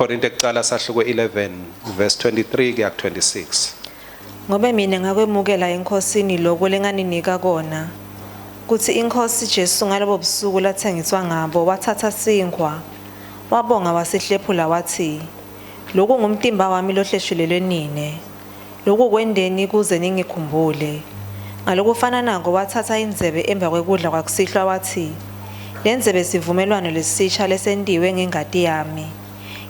Korinte kuqala sahluko 11 verse 23 kuya 26. Ngobe mina ngakwemukela enkosini lokho lenganinika kona. Kuthi inkosi Jesu ngalobo busuku lathengiswa ngabo wathatha sinkwa. Wabonga wasihlephula wathi, "Lokhu ngumtimba wami lohleshulelwe nine. Lokhu kwendeni kuze ningikhumbule." Ngalokufana nako wathatha inzebe emva kwekudla kwakusihlwa wathi, "Lenzebe sivumelwano lesitsha lesendiwe ngengadi yami.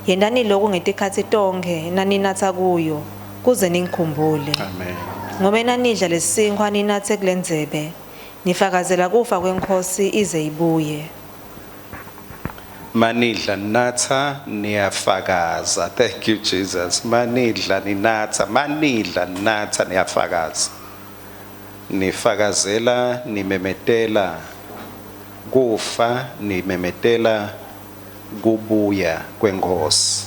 Yendani lokhu ngetikhathi tonke naninatha kuyo kuze ningikhumbule." Amen. Ngoba nanidla lesinkwa ninathe kulenzebe, nifakazela kufa kwenkosi ize ibuye. Manidla natha niyafakaza. Thank you Jesus. Manidla ninatha, manidla natha niyafakaza. Nifakazela nimemetela kufa, nimemetela kubuya kwenkosi.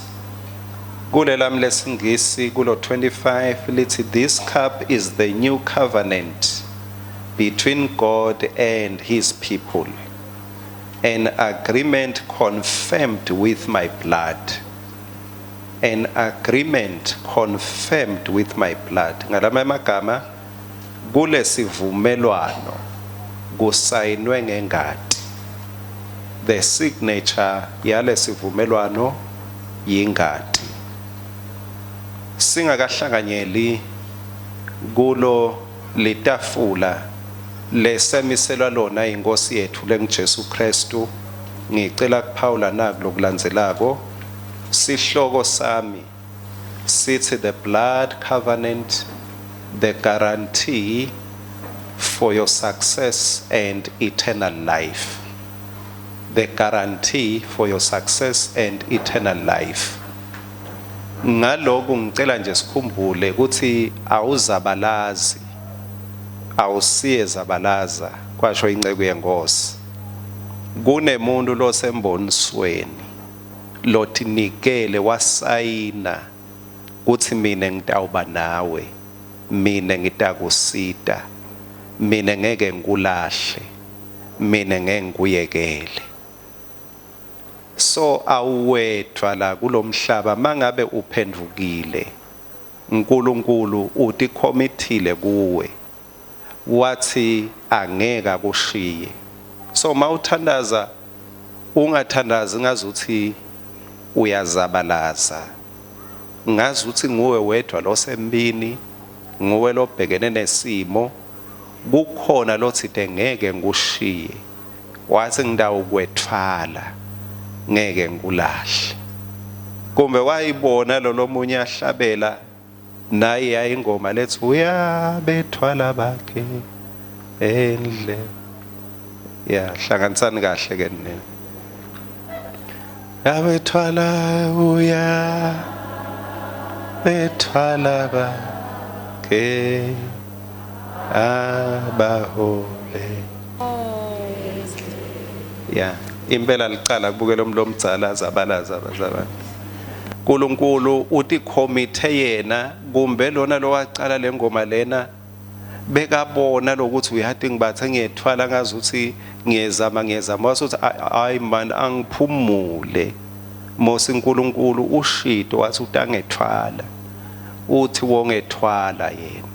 Kulelam lesingisi kulo 25 lithi, "This cup is the new covenant between God and his people, an agreement confirmed with my blood." An agreement confirmed with my blood. Ngalama magama kulesivumelwano kusayinwe ngengadi. The signature yalesivumelwano yingadi. Singakahlanganyeli kulo litafula lesemiselwa lona inkosi yethu lenguJesu Kristu, ngicela kuphawula naku lokulandzelako. Sihloko sami sithi the blood covenant, the guarantee for your success and eternal life. The guarantee for your success and eternal life. Ngalokho ngicela nje sikhumbule ukuthi awuzabalazi, awusiye zabalaza kwasho inceke yenkosi. Kunemuntu losembonisweni lotinikele wasayina uthi mina ngitawuba nawe, mina ngitakusita, mina ngeke ngikulahle, mina ngeke ngikuyekele. So awuwethwa la kulomhlaba mangabe uphendukile, uNkulunkulu uthi committee kuwe wathi angeke akushiye. So mawuthandaza ungathandazi ngazuthi uyazabalaza, ngazuthi nguwe wedwa losembini, nguwe lobhekene nesimo, kukhona lothi ngeke ngikushiye, wathi ngidawukwethwala, ngeke ngikulahle. Kumbe wayibona lo munye ahlabela naye yayingoma lethi uyabethwala bakhe endle. Ya hlanganisani kahle ke nene. Yabethwala bethwala bakhe abahole. Ya impela licala kubukela umlomdzala zabalaza abazabana. uNkulunkulu uthi committee yena kumbe lona lo wacala lengoma lena bekabona lokuthi uyade ngibathe ngiyethwala ngazuthi ngiyezama wasuthi hayi man angiphumule. Mose uNkulunkulu ushito wathi utangethwala, uthi wongethwala yena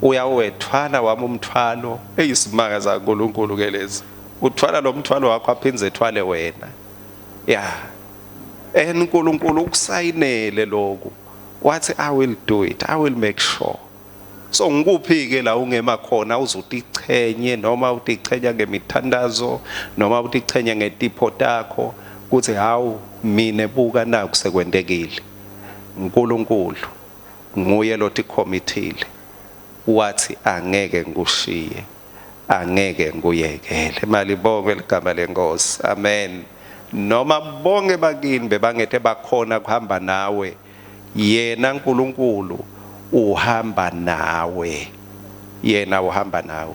uyawethwala wami umthwalo eyisimanga zaNkulunkulu ke lezi. Uthwala lo mthwalo wakho aphinze ethwale wena. Yeah. uNkulunkulu ukusayinele lokho. Wathi I will do it. I will make sure. So ngikuphi ke la ungema khona uzutichenye noma utichenya ngemithandazo noma utichenya ngetipho takho kuthi hawu mina buka naku sekwendekile. uNkulunkulu nguye lothi committee wathi angeke ngikushiye, angeke ngikuyekele. Mali bonke ligama lenkosi. Amen. Noma bonke bakini bebangethe bakhona kuhamba nawe, yena uNkulunkulu uhamba nawe, yena uhamba nawe.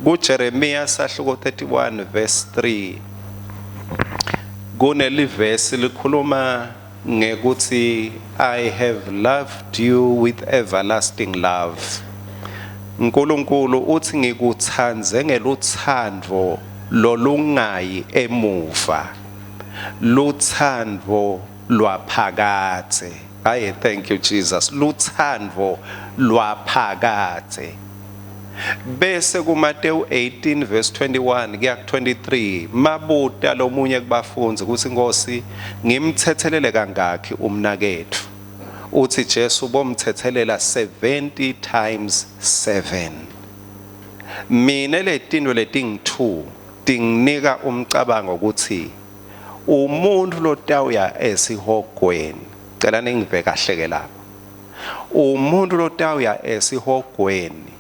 KuJeremiya sahluko 31 verse 3 kunelivesi likhuluma ngekuthi I have loved you with everlasting love. uNkulunkulu uthi ngikuthandze ngeluthando lolungayi emuva, luthando lwaphakathe. Hayi, thank you Jesus. Luthando lwaphakathe. Bese kuMateyu 18 verse 21 kuya ku23 mabuta lomunye kubafunzi ukuthi Nkosi ngimthethelele kangaki umnakethu. Uthi Jesu bomthethelela 70 times 7. Mina letinto leting2 tinginika umcabango ukuthi umuntu lotawuya esihogweni. Cela ningive kahle ke lapho. Umuntu lotawuya esihogweni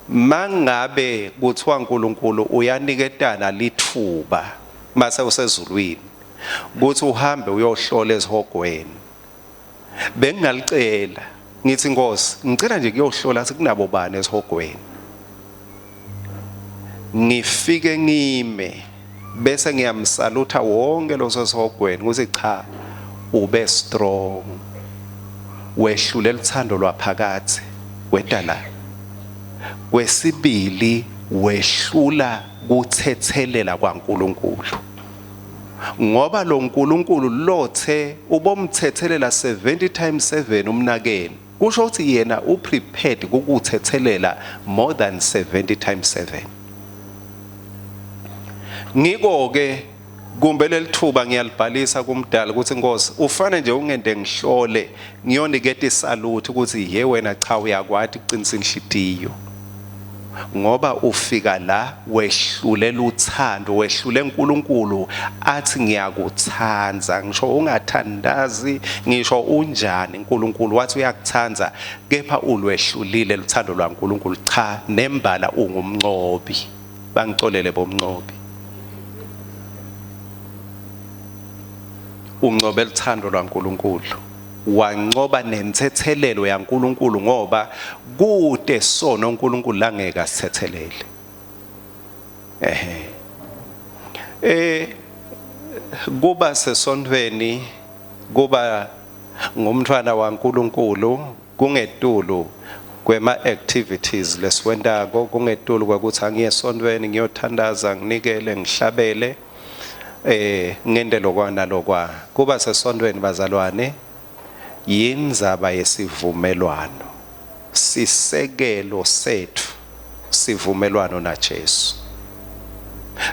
mangabe kuthiwa uNkulunkulu uyaniketana lithuba mase usezulwini ukuthi uhambe uyohlola ezihogweni. Bengalicela ngithi Nkosi ngicela nje kuyohlola sikunabo bani esihogweni. Ngifike ngime bese ngiyamsalutha wonke lo sesihogweni ukuthi cha ube strong. Wehlule luthando lwaphakathe wedala. Kwesibili wehlula kuthethelela kwaNkulunkulu. Ngoba lo nkulunkulu lothe ubomthethelela 70 times 7 umnakeni. Kusho ukuthi yena uprepared ukuthethelela more than 70 times 7. Ngiko ke kumbe lelithuba ngiyalibhalisa kumdala ukuthi Nkosi ufane nje ungende ngihlole ngiyoniketa isalute ukuthi ye wena cha uyakwati uqinisa inhlitiyo. Ngoba ufika la wehlulela uthando wehlule uNkulunkulu athi ngiyakuthanza ngisho ungathandazi ngisho unjani uNkulunkulu wathi uyakuthanza kepha ulwehlulile luthando lwaNkulunkulu cha nembala ungumnqobi bangicolele bomnqobi unqobe luthando lwaNkulunkulu wancoba nemthethelelo yaNkulunkulu ngoba kude sona uNkulunkulu langeke asithethelele. Kuba sesontweni kuba ngumntwana waNkulunkulu kungetulu kwema activities lesiwendako kungetulu kwakuthi angiye esontweni ngiyothandaza nginikele ngihlabele ngende lokwana lokwa kuba sesontweni bazalwane yinzaba yesivumelwano sisekelo sethu sivumelwano naJesu.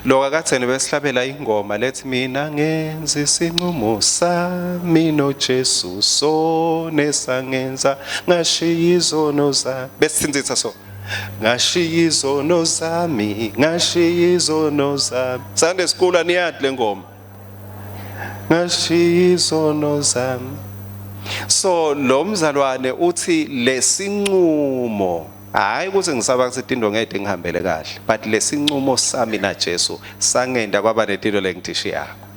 Lo akatheni besihlabela ingoma lethi mina ngenza isinqumo sami noJesu sone sangenza ngashiya izono zami besithinzisa so ngashiya izono zami ngashiya izono zami Sunday school aniyadi le ngoma ngashiya izono zami. So lo mzalwane uthi lesinqumo hayi ukuthi ngisaba ukuthi into ngeke ngihambele kahle but lesinqumo sami naJesu sangenda kwaba netilo lengitishiyako.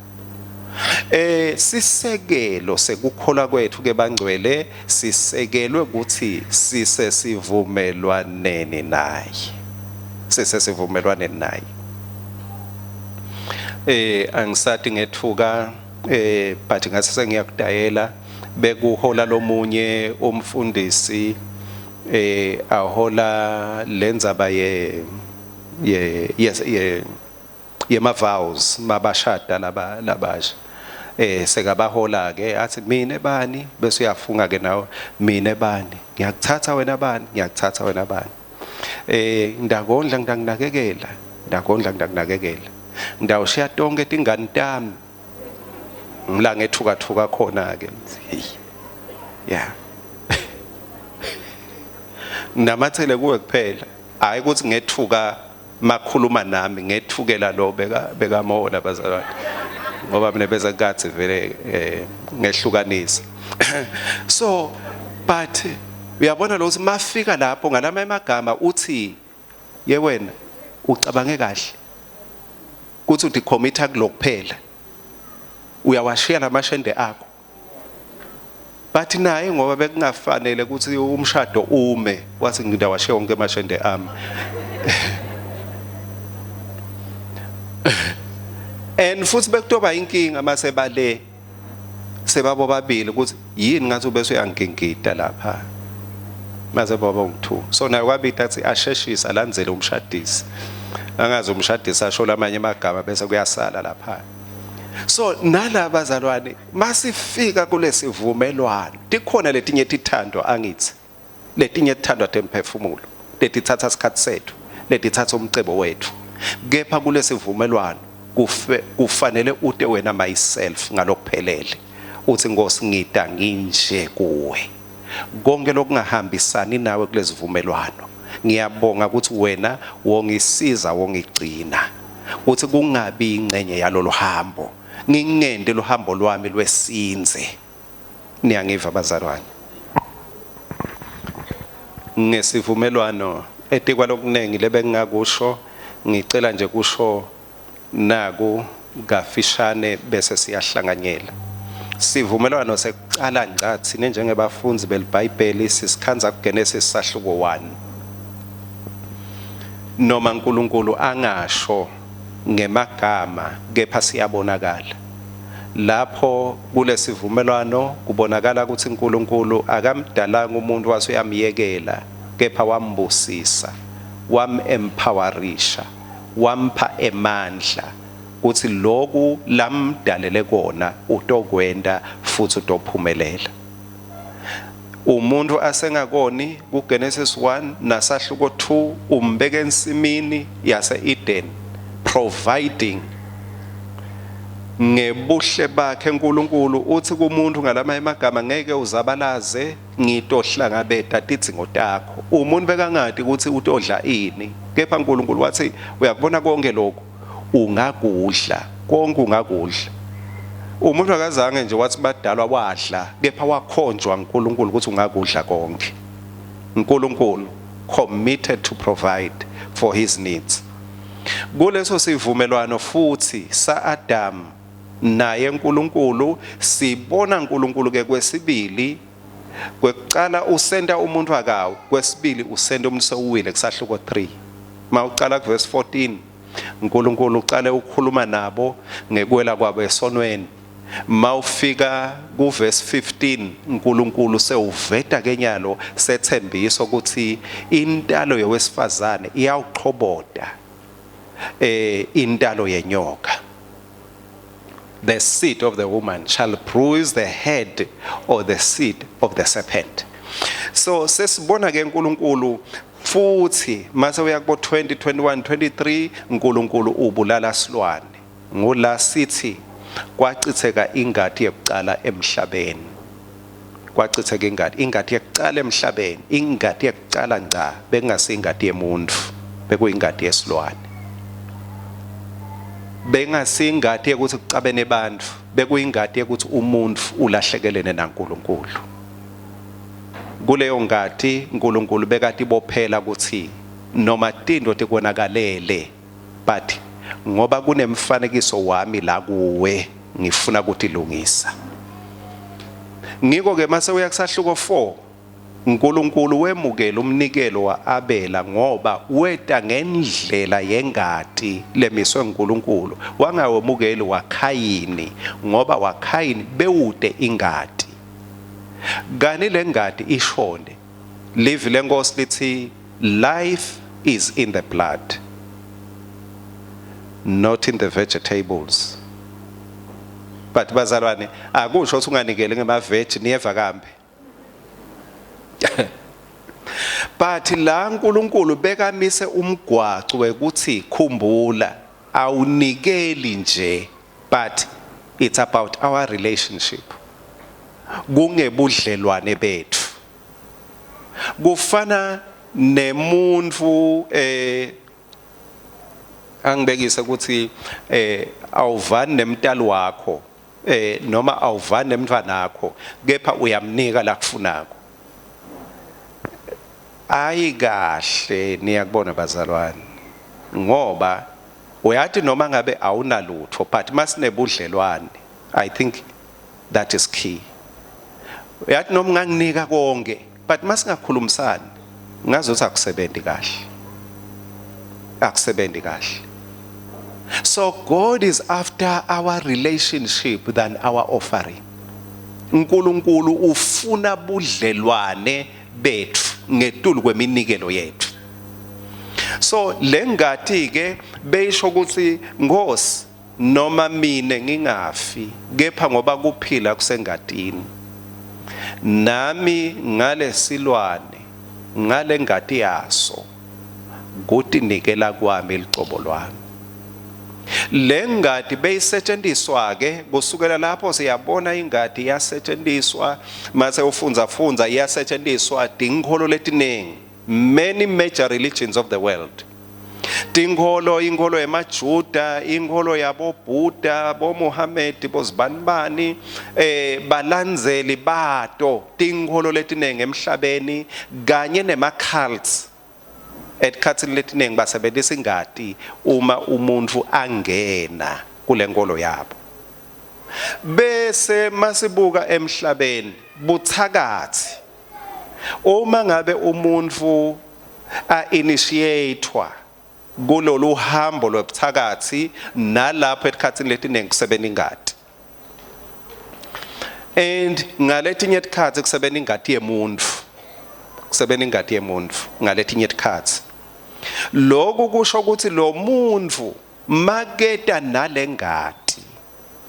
Sisekelo sekukholwa kwethu ke bangcwele sisekelwe ukuthi sisesivumelwaneni naye. Sisesivumelwaneni naye. Angisathi ngethuka but ngase sengiyakudayela bekuhola lomunye umfundisi ahola lenzaba ye ma vows mabashada labasha sekabahola ke athi mina ebani bese uyafunga ke nawe mina ebani ngiyakuthatha wena bani ngiyakuthatha wena bani ndakondla ngidakunakekela ndakondla ngidakunakekela ndawushiya tonke tingani tami ngila ngethuka khona ke yeah namathele kuwe kuphela hayi ukuthi ngethuka makhuluma nami ngethukela lo beka mola bazalwane ngoba mina beza kathi vele ngehlukanisa. So but uyabona lo mafika lapho ngalama emagama uthi ye wena ucabange kahle kuthi uthi commit kulokuphela uyawashiya namashende akho but naye ngoba bekungafanele ukuthi umshado ume wathi ngidawashiya wonke amashende ami and futhi bekutoba inkinga mase bale sebabo babili ukuthi yini ngathi ubese uyangingida lapha mase baba ngithu so naye kwabita athi asheshisa alandzele umshadisi angazi umshadisi asho lamanye amagama bese kuyasala lapha So nalaba bazalwane masifika kulesivumelwano tikhona letinye tithandwa angithi letinye tithandwa temphefumulo letithatha isikhathi sethu letithatha umcebo wethu kepha kulesivumelwano kufanele ute wena myself ngalokuphelele uthi Nkosi ngida nginje kuwe konke lokungahambisani nawe kulesivumelwano ngiyabonga ukuthi wena wongisiza wongigcina uthi kungabi ingcenye yalolu hambo ngingende lo hambo lwami lwesinze niyangiva bazalwane ngesivumelwano etikwa lokunengi lebengingakusho ngicela nje kusho naku gafishane bese siyahlanganyela sivumelwano sekuqala ngqa thina njengebafundi belBhayibheli sisikhanza kuGenesis sahluko 1 noma uNkulunkulu angasho ngemagama kepha siyabonakala lapho kulesivumelwano kubonakala ukuthi uNkulunkulu akamdalanga umuntu wasuyamyekela kepha wambusisa wamempowerisha wampha emandla uthi lokhu lamdalele kona utokwenda futhi utophumelela umuntu asengakoni kuGenesis 1 nasahluko 2 umbeke ensimini yase-Eden providing ngebuhle bakhe uNkulunkulu uthi kumuntu ngalama emagama ngeke uzabalaze ngitohlangabeta tidzingo takho umuntu bekangadi ukuthi utodla ini kepha uNkulunkulu wathi uyakubona konke lokho ungakudla konke ungakudla umuntu akazange nje wathi badalwa wadla kepha wakhonjwa uNkulunkulu ukuthi ungakudla konke uNkulunkulu committed to provide for his needs kuleso sivumelwano futhi sa-Adam naye uNkulunkulu sibona uNkulunkulu ke kwesibili kwekuqala usenda umuntu akawo kwesibili usenda umuntu sewuwile kusahluko 3 mawuqala kuverse 14 uNkulunkulu uqale ukukhuluma nabo ngekuwela kwabo esonweni mawufika kuverse 15 uNkulunkulu sewuveta kenyalo sethembiso ukuthi intalo yowesifazane iyawuqhobota intalo yenyoka the seed of the woman shall bruise the head or the seed of the serpent so sesibona ke uNkulunkulu futhi mase uyakubo 20 21 23 uNkulunkulu ubulala silwane ngola sithi kwachitheka ingadi yokuqala emhlabeni kwachitheka ingadi yokuqala emhlabeni ingadi yokuqala ngqa bekungasi yemuntu bekuyingadi yesilwane bengasingadi ukuthi kucabene abantu bekuyingadi ukuthi umuntu ulahlekelene naNkulunkulu kuleyo ngadi uNkulunkulu bekati bophela ukuthi noma tindo tikonakalele but ngoba kunemfanekiso wami la kuwe ngifuna ukuthi lungisa ngiko ke mase uyakusahluko 4 uNkulunkulu wemukela umnikelo waAbela ngoba weta ngendlela yengadi lemiswe uNkulunkulu wangawemukeli waKhayini ngoba waKhayini bewude ingadi gani lengadi ishone live lenkosi lithi life is in the blood not in the vegetables but bazalwane akusho ukuthi unganikele ngema-veg niyeva kambe but la uNkulunkulu bekamise umgwaco wekuthi khumbula awunikeli nje but it's about our relationship kungebudlelwane bethu kufana nemuntu angibekise ukuthi awuvani nemntali wakho noma awuvani nemntwana wakho kepha uyamnika la kufunako ayikahle niyakubona bazalwane ngoba uyathi noma ngabe awunalutho but masinebudlelwane I think that is key uyathi noma nganginika konke but masingakhulumisani ngazothi akusebenzi kahle so God is after our relationship than our offering uNkulunkulu ufuna budlelwane bethu ngetulu kweminikelo yethu so lengadi ke beyisho ukuthi Nkosi noma mina ngingafi kepha ngoba kuphila kusengadini nami ngale silwane ngale ngadi yaso kuthi nikela kwami ilicobo lwami. Le ngadi beyisetshenziswa ke kusukela lapho siyabona ingadi yasetshenziswa mase ufunza iyasetshenziswa dinkholo letiningi, many major religions of the world. Inkolo yamaJuda, inkolo yabo Buddha, bo Muhammad, bozibanibani balandzeli bato tinkholo letiningi emhlabeni kanye nema-cults etikhatsini letiningi basebenzisa ingadi uma umuntu angena kule nkolo yabo. Bese masibuka emhlabeni buthakathi uma ngabe umuntu a-initiatewa kulolu hambo lwebuthakathi nalapho etikhatsini letiningi kusebenza ingadi. And ngaletinye itikhathi kusebenza ingadi yemuntu, ngaletinye itikhathi. Lokhu kusho ukuthi lo muntu maketa nale ngadi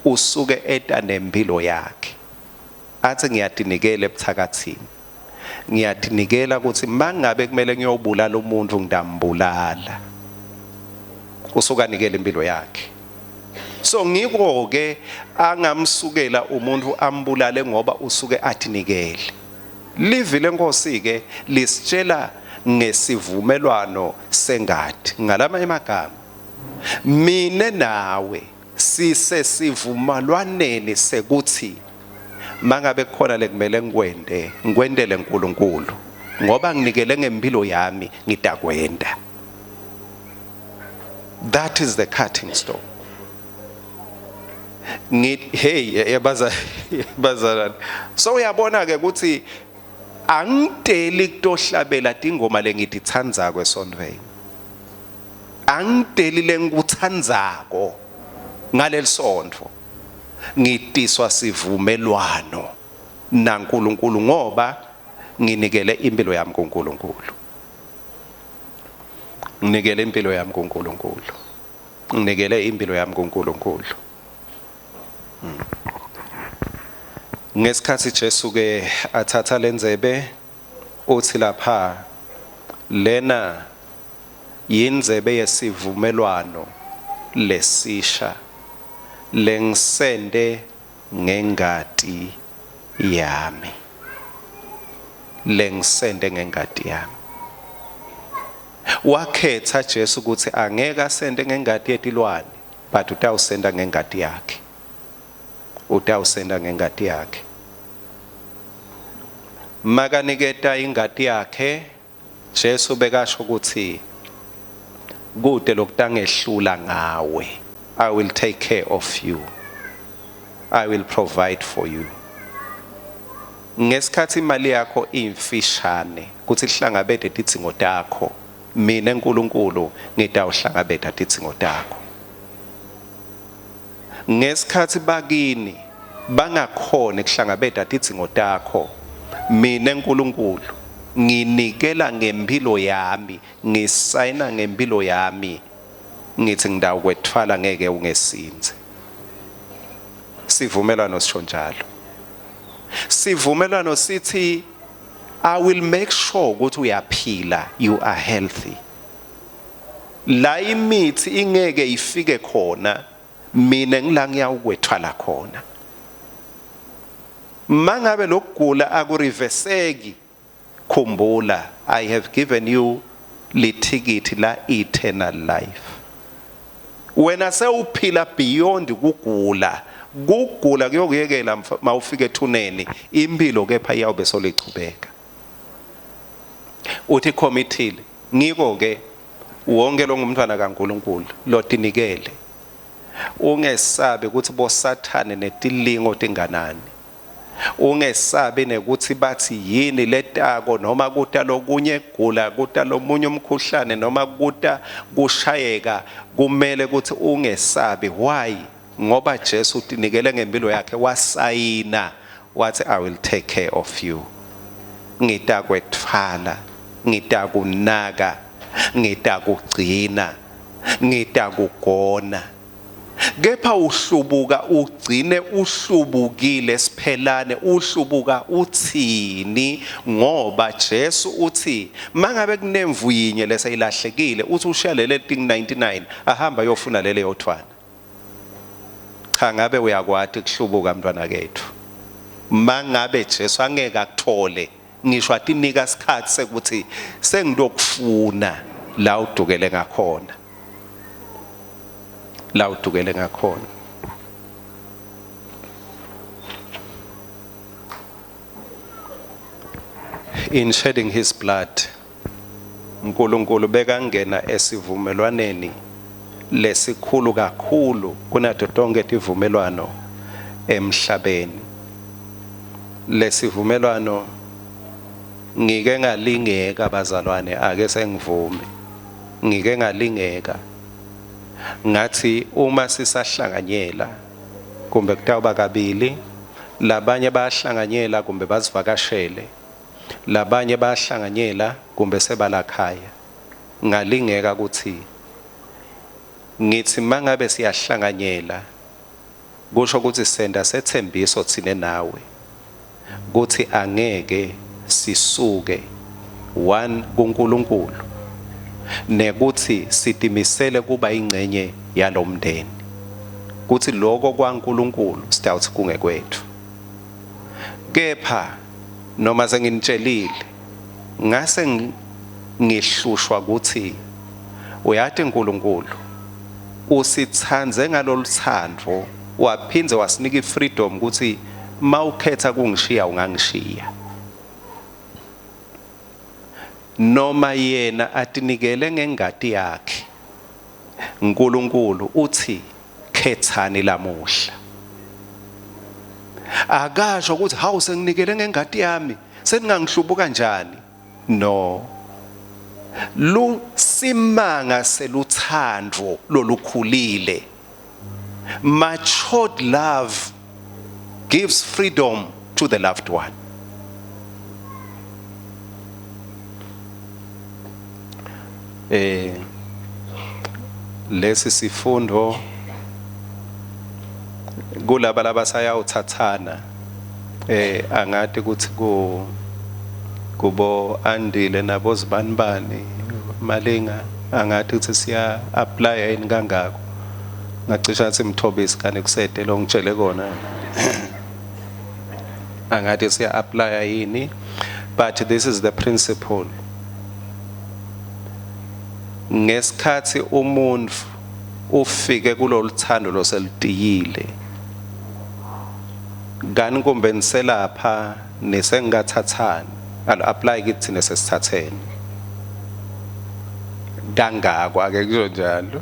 usuke eta nempilo yakhe. Athi ngiyatinikela ebuthakathini, ngiyatinikela ukuthi mangabe kumele ngiyobulala umuntu ngidambulala, usuka nikela impilo yakhe. So ngiko ke angamsukela umuntu ambulale ngoba usuke atinikele. Livi lenkosi ke lisitshela ngesivumelwano sengadi. Ngalama emagama mine nawe sisesivumelwaneni sekuthi mangabe khona lekumele ngikwendele uNkulunkulu ngoba nginikele ngempilo yami ngitakwenda. That is the cutting stone. Hey bazalwane, so uyabona ke ukuthi angideli kutohlabela ingoma lengitithandza kwesondweni, angideli lengikuthandzako ngalelisontho, ngitiswa sivumelwano naNkulunkulu ngoba nginikele impilo yami kuNkulunkulu. Nginikele impilo yami kuNkulunkulu. Nginikele impilo yami kuNkulunkulu. Ngesikhathi Jesu ke athatha lenzebe uthi lapha lena yinzebe yesivumelwano lesisha lengisende ngengadi yami, lengisende ngengadi yami. Wakhetha Jesu ukuthi angeke asende ngengadi yetilwane but utawusenda ngengadi yakhe. Utawusenda ngengadi yakhe. Makaniketa ingadi yakhe Jesu bekasho ukuthi kude lokutangehlula ngawe, I will take care of you, I will provide for you. Ngesikhathi imali yakho imfishane kuthi hlangabethe tidzingo takho, mina uNkulunkulu ngitawuhlangabetha tidzingo takho. Ngesikhathi bakini bangakhona ukuhlangabetha tidzingo takho, mina uNkulunkulu nginikela ngempilo yami, ngisayina ngempilo yami, ngithi ngidawukwethwala ngeke ungesinze. Sivumelwano sisho njalo. Sivumelwano sithi I will make sure ukuthi uyaphila, you are healthy. La imithi ingeke ifike khona, mina ngila ngiyawukwethwala khona. Mangabe lokugula akuriveseki, khumbula I have given you lithikiti la eternal life. Wena sewuphila beyond kugula, kugula kuyokuyekela mawufika ethuneni, impilo kepha iyawube solichubeka. Uthi committed, ngiko ke wonke lo ngumntwana kaNkulunkulu lotinikele. Ungesabe ukuthi bosathane netilingo tinganani. Ungesabe nekuthi bathi yini letako noma kuta lokunye gula, kuta lomunye umkhuhlane noma kuta kushayeka, kumele ukuthi ungesabe. Why? Ngoba Jesu utinikele ngempilo yakhe wasayina wathi I will take care of you. Ngitakwethwala, ngitakunaka, ngitakugcina, ngitakugona. Kepha uhlubuka ugcine uhlubukile siphelane uhlubuka uthini ngoba Jesu uthi mangabe kunemvu yinye leseyilahlekile uthi ushiya lele thing 99 ahamba yofuna lele yothwana. Cha ngabe uyakwati kuhlubuka mntwana kethu. Mangabe Jesu angeke akuthole ngisho atinika isikhathi sekuthi sengidokufuna la udukele ngakhona. La udukele ngakhona. In shedding his blood, uNkulunkulu bekangena esivumelwaneni lesikhulu kakhulu kunato tonke tivumelwano emhlabeni. Lesivumelwano ngike ngalingeka bazalwane ake sengivume. Ngike ngalingeka. Ngathi uma sisahlanganyela kumbe kutawuba kabili labanye bayahlanganyela kumbe bazivakashele labanye bayahlanganyela kumbe sebalakhaya ngalingeka ukuthi ngithi mangabe siyahlanganyela kusho ukuthi senda sethembiso thine nawe ukuthi angeke sisuke one kuNkulunkulu nekuthi sitimisele kuba ingcenye yalomndeni kuthi lokho kwaNkulunkulu sitawuthi kungekwethu. Kepha noma senginitshelile ngase ngihlushwa ukuthi uyathi uNkulunkulu usithandze ngaloluthando waphindze wasinika ifreedom ukuthi mawukhetha kungishiya ungangishiya. Noma yena atinikele ngengadi yakhe uNkulunkulu uthi khethani lamuhla. Akasho ukuthi hawu senginikele ngengadi yami seningangihlubu kanjani. No. Lu simanga seluthando lolukhulile. Matured love gives freedom to the loved one. Lesi sifundo kulaba labasayawuthathana angathi ukuthi kubo Andile nabo zibanibani Malinga angathi ukuthi siya apply yini kangako ngacisha ngathi Mthobisi kane kusede lo ngitshele kona angathi siya apply yini, but this is the principle. Ngesikhathi umuntu ufike kuloluthando loselidiyile ngani kumbe niselapha nesengathathani alo apply kithi nesesithatheni kangako ake kusho njalo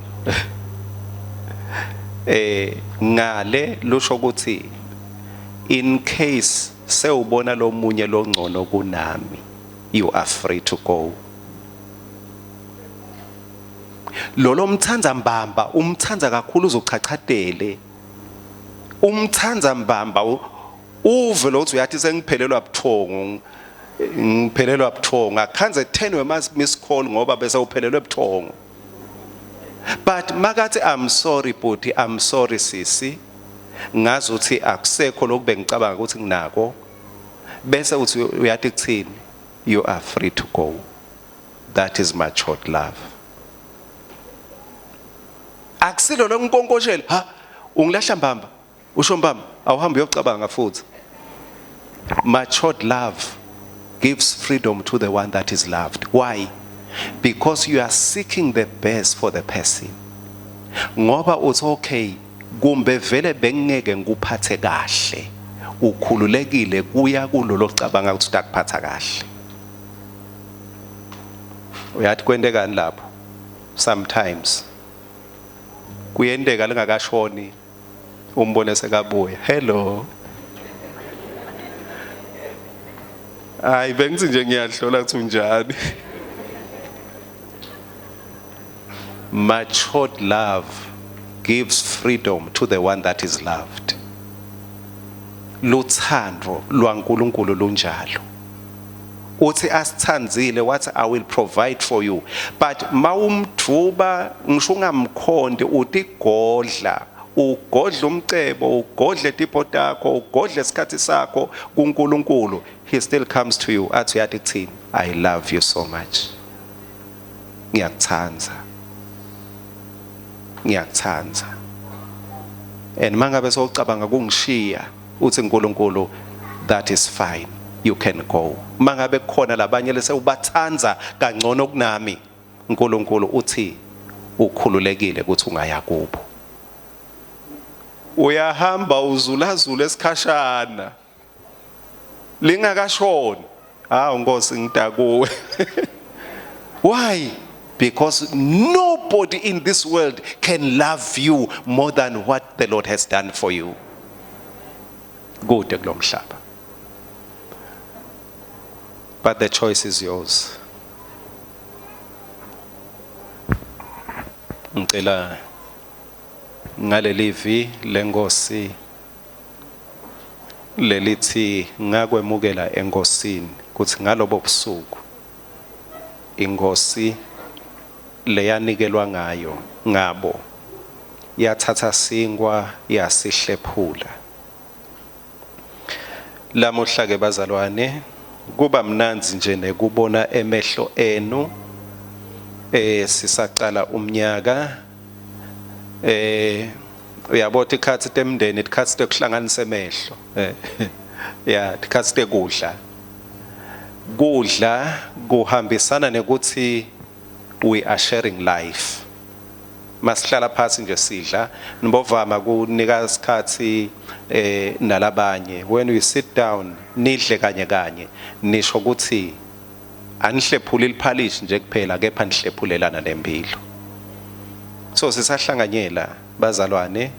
ngale lusho ukuthi in case sewubona lo munye lo ngcono kunami you are free to go. Lolo mthanza mbamba umthanza kakhulu uzochachadele umthanza mbamba uve lokuthi uyathi sengiphelelwa buthongo akhanze 10 we miss call ngoba bese uphelelwe buthongo. But makathi I'm sorry Bhuti, I'm sorry sisi, ngazuthi akusekho lokhu bengicabanga ukuthi nginako bese uthi uyathi kuthini you are free to go. That is matured love. Akusilo lo nkonkoshela ha ungilahla mbamba usho mbamba awuhambe uyocabanga futhi. Matured love gives freedom to the one that is loved. Why? Because you are seeking the best for the person. Ngoba uthi okay kumbe vele bengeke ngikuphathe kahle ukhululekile kuya kulolo cabanga ukuthi akuphatha kahle. Uyathi kwendekani lapho sometimes kuyendeka lengakashoni umbone sekabuya hello hayi bengithi nje ngiyahlola ukuthi unjani. Matured love gives freedom to the one that is loved. Luthando lwaNkulunkulu lunjalo uthi asithandzile wathi I will provide for you, but mawumthuba ngisho ungamkhonde uthi godla ugodla umcebo, ugodla idipo takho, ugodla isikhathi sakho kuNkulunkulu, he still comes to you athi uyathi kuthini, I love you so much, ngiyakuthanza, ngiyakuthanza. And mangabe sowucabanga kungishiya uthi uNkulunkulu, that is fine, you can go. Mangabe kukhona labanye lese ubathanza kangcono kunami, uNkulunkulu uthi ukhululekile ukuthi ungaya kubo. Uyahamba uzulazula esikhashana lingakashoni, Nkosi ngitakuwe. Why? Because nobody in this world can love you more than what the Lord has done for you. Kude kulo mhlaba. But the choice is yours. Ngicela ngaleli vi lenkosi lelithi ngakwemukela enkosini kuthi ngalobo busuku inkosi leyanikelwa ngayo ngabo yathatha singwa yasihlephula. Lamuhla ke bazalwane, kuba mnanzi nje nekubona emehlo enu sisaqala umnyaka, uyabona ikhathi temndeni, ikhathi tekuhlanganisa emehlo, yeah, ikhathi tekudla. Kudla kuhambisana nekuthi we are sharing life. Masihlala phansi nje sidla, nibovama kunika isikhathi nalabanye. When we sit down nidle kanye kanye, nisho ukuthi anihlephula iliphalishi nje kuphela, kepha nihlephulelana nempilo. So sisahlanganyela bazalwane,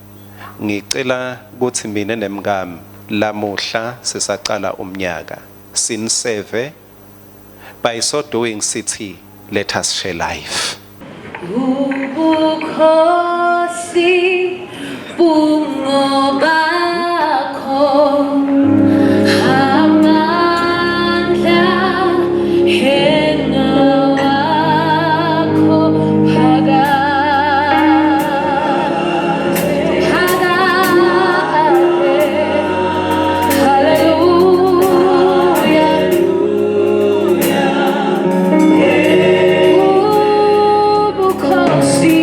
ngicela ukuthi mina nemngami lamuhla sisaqala umnyaka siniseve, by so doing sithi let us share life. Ubukhosi bungobakho, amandla engawakho phakade, hallelujah. Ubukhosi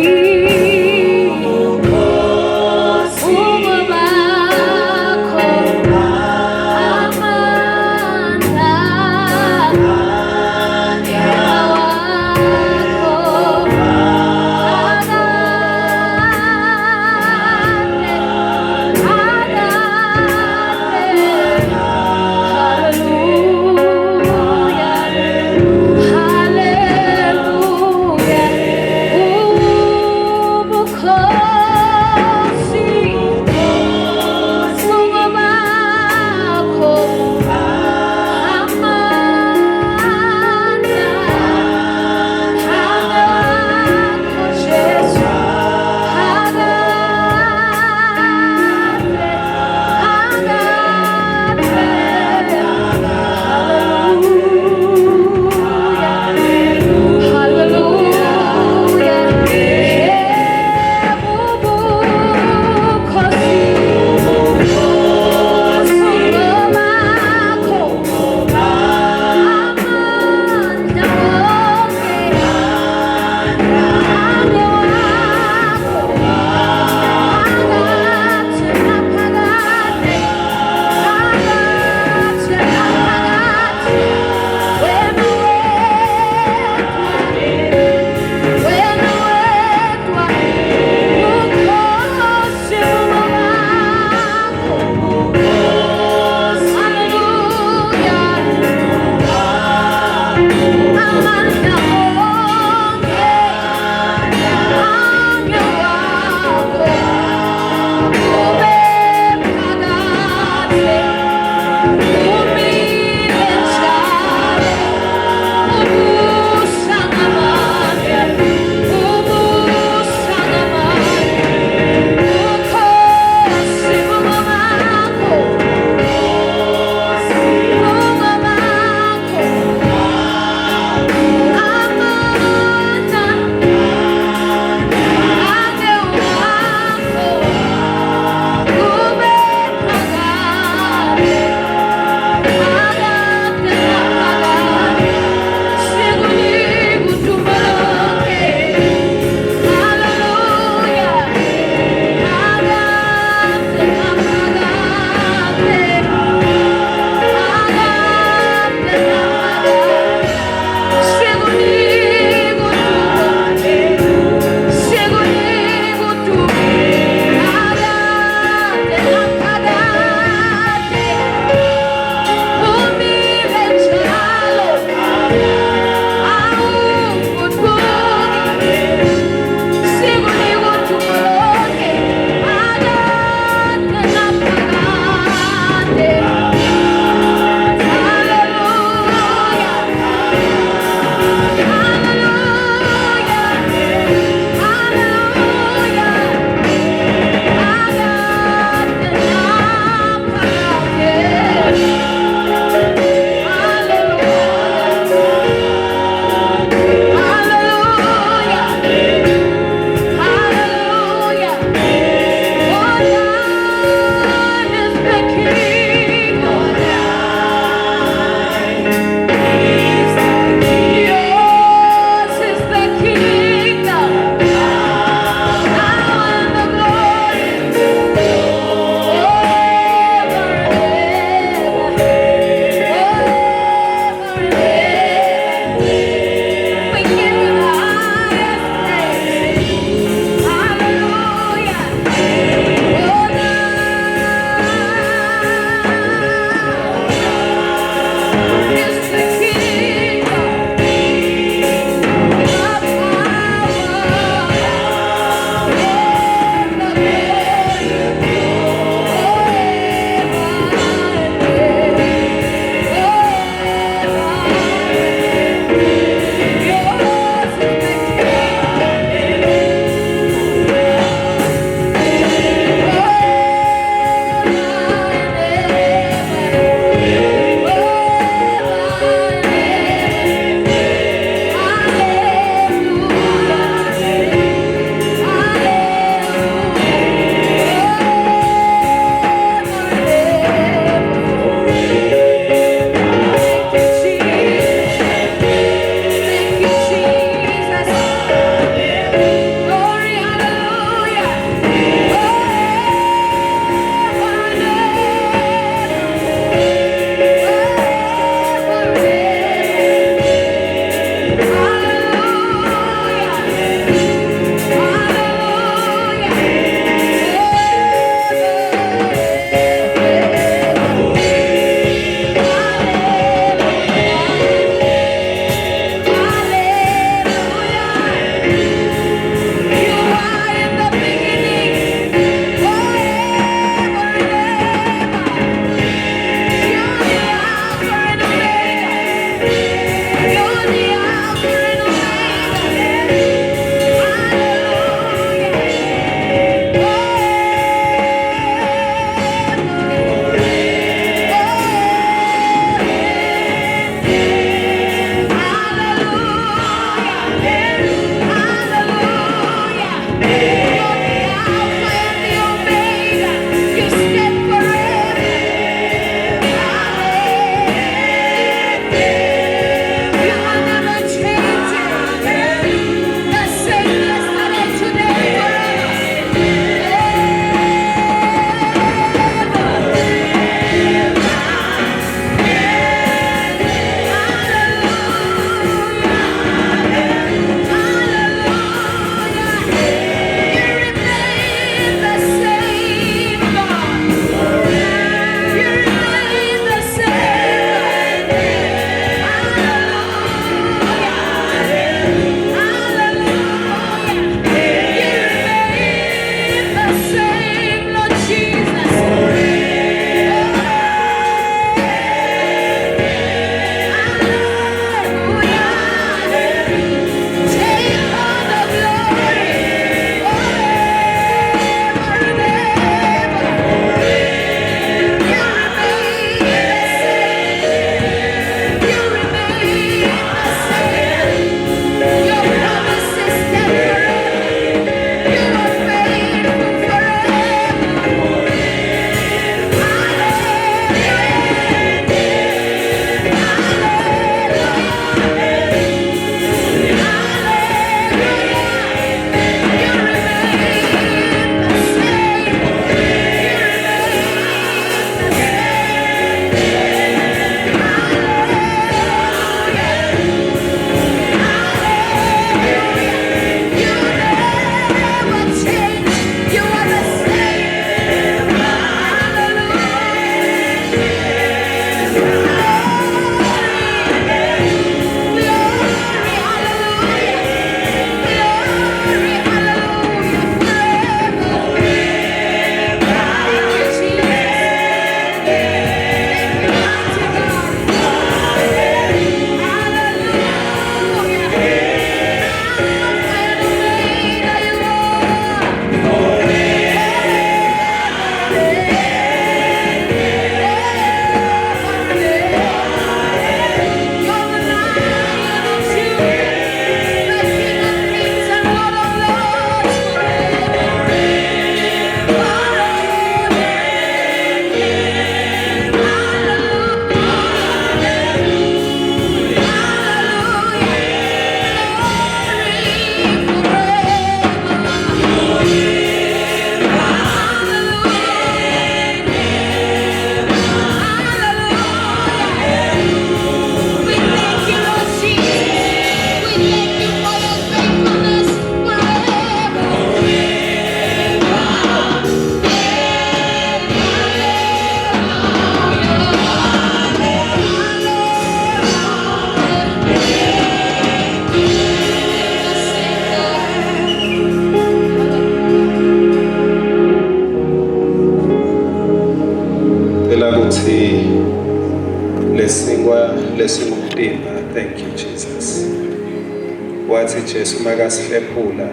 wathi Jesu makasihlephula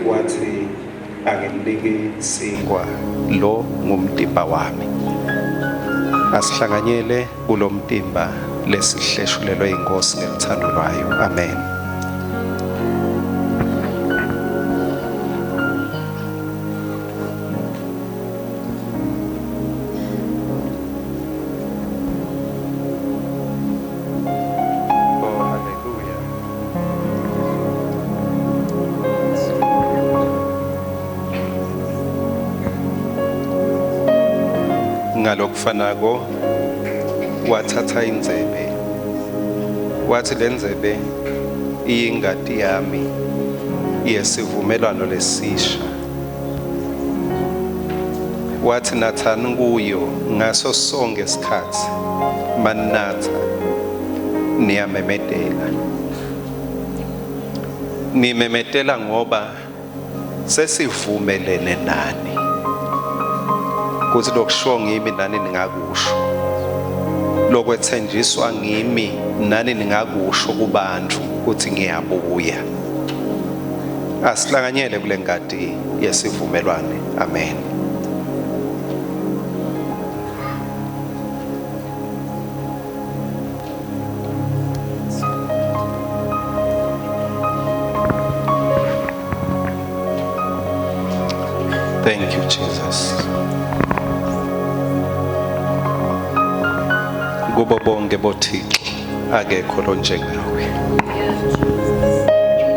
wathi angimniki sinkwa, lo ngumtimba wami. Asihlanganyele kulo mtimba lesihleshulelwe inkosi ngelithando lwayo. Amen. Ngalokufanako wathatha inzebe wathi le nzebe iyingadi yami yesivumelwano lesisha, wathi nathani kuyo ngaso sonke isikhathi manatha niyamemedela. Nimemedela ngoba sesivumelene nani kuthi lokusho ngimi nani ningakusho, lokwethenjiswa ngimi nani ningakusho kubantu ukuthi ngiyabuya. Asihlanganyele kule ngadi yesivumelwane. Amen. Thank you, Jesus. Kubo bonke boThixo akekho lo njengawe.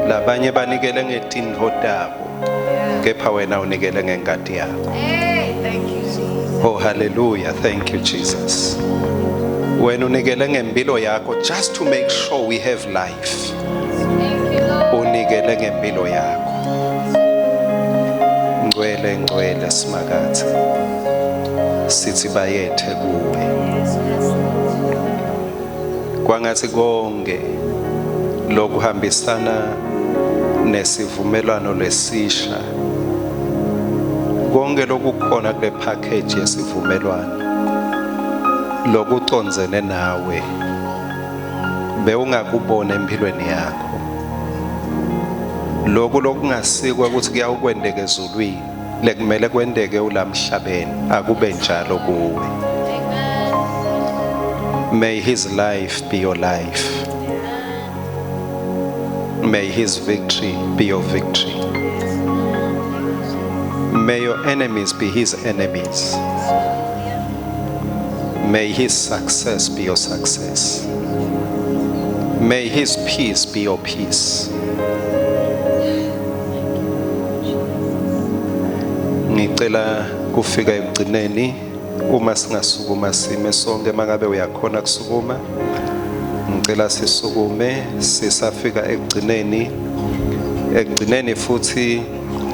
Labanye banikele ngetindvo tabo, kepha wena unikele ngengadi yakho. Thank you, Jesus. Oh, hallelujah. Thank you, Jesus. Wena unikele ngempilo yakho just to make sure we have life. Thank you, Lord. Unikele ngempilo yakho. Ngcwele ngcwele simakatha. Sithi bayethe kuwe. Kwangathi konke lokuhambisana nesivumelwano lesisha, konke lokukhona kule package yesivumelwano lokucondzene nawe bewungakubona empilweni yakho, lokhu lokungasikwa ukuthi kuyawukwendeka ezulwini lekumele kwendeke ulamhlabeni akube njalo kuwe. May his life be your life. May his victory be your victory. May your enemies be his enemies. May his success be your success. May his peace be your peace. Ngicela kufika ekugcineni uma singasukuma sime sonke mangabe uyakhona kusukuma, ngicela sisukume sisafika ekugcineni futhi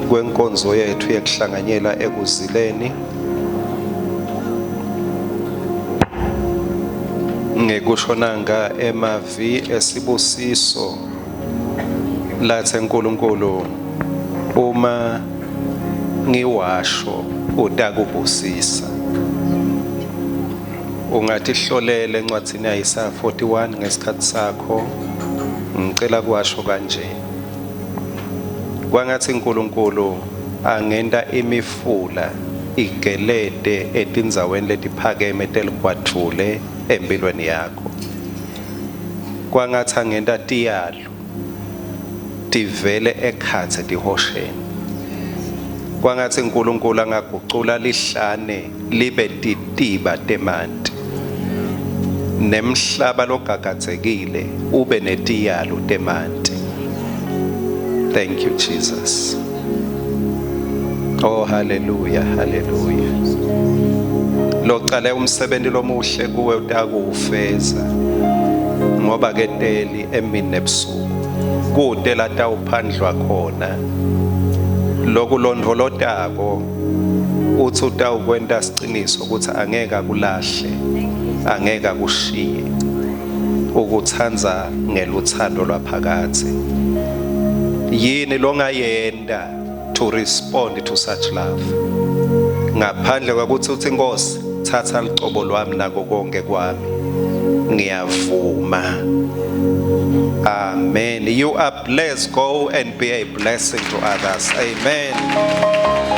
kwenkonzo yethu yekuhlanganyela ekuzileni. Ngekushonanga emavi esibusiso lathe uNkulunkulu uma ngiwasho utakubusisa. Ungathi hlolele encwadini yaIsaya 41 ngesikhathi sakho, ngicela kwasho kanje. Kwangathi uNkulunkulu angenta imifula igelede etindzaweni letiphakeme teligwadule empilweni yakho. Kwangathi angenta tiyalo tivele ekhathe tihosheni. Kwangathi uNkulunkulu angagucula lihlane libe titiba temanti, nemhlaba logagadzekile ube netiyalo temanti. Thank you, Jesus. Oh, hallelujah, hallelujah. Locale umsebenzi lomuhle kuwe utakuwufeza, ngoba keteli emini nebusuku kude la tawuphandlwa khona. Lokulondvolotako uthi utawukwenta siciniso ukuthi angeke akulahle, angeke akushiye, ukuthanza ngeluthando lwaphakade. Yini longayenda to respond to such love ngaphandle kokuthi uthi Nkosi thatha licobo lwami nako konke kwami, ngiyavuma Amen. You are blessed. Go and be a blessing to others. Amen.